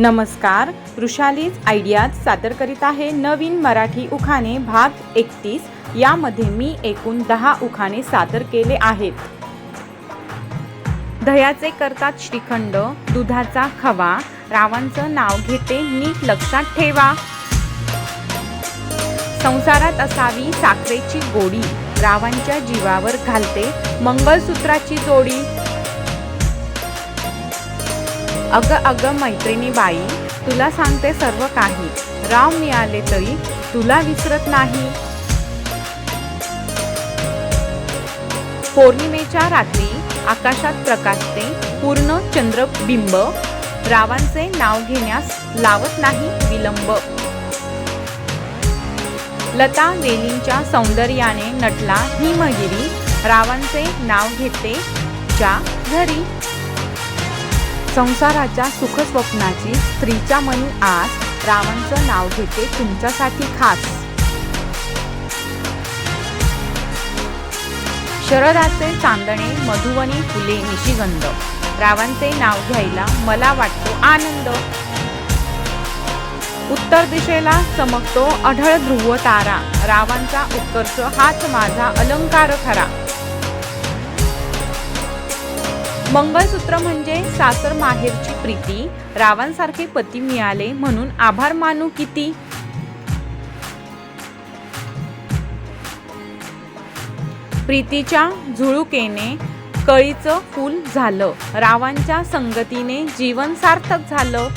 नमस्कार, वृषालीज आयडियाज सादर करीत आहे नवीन मराठी उखाणे भाग 31। यामध्ये मी एकूण 10 उखाणे सादर केले आहेत। दह्याचे करतात श्रीखंड, दुधाचा खवा, रावांचं नाव घेते नीट लक्षात ठेवा। संसारात असावी साखरेची गोडी, रावांच्या जीवावर घालते मंगळसूत्राची जोडी। अग अग मैत्रिणी बाई, तुला सांगते सर्व काही, राव मिळाले तरी तुला विसरत नाही। पौर्णिमेच्या रात्री आकाशात प्रकाशते पूर्ण चंद्रबिंब, रावांचे नाव घेण्यास लावत नाही विलंब। लता वेलींच्या सौंदर्याने नटला हिमगिरी, रावांचे नाव घेते च्या घरी। संसाराच्या सुखस्वप्नाची स्त्रीच्या मनी आस, रावांचं नाव घेते तुमच्यासाठी खास। शरदाचे चांदणे मधुवनी फुले निशिगंध, रावांचे नाव घ्यायला मला वाटतो आनंद। उत्तर दिशेला चमकतो अढळ ध्रुव तारा, रावांचा उत्कर्ष हाच माझा अलंकार खरा। मंगळसूत्र म्हणजे सासर माहेरची प्रीती, रावांसारखे पती मिळाले म्हणून आभार मानू किती। प्रीतीच्या झुळुकेने कळीचं फूल झालं, रावांच्या संगतीने जीवन सार्थक झालं।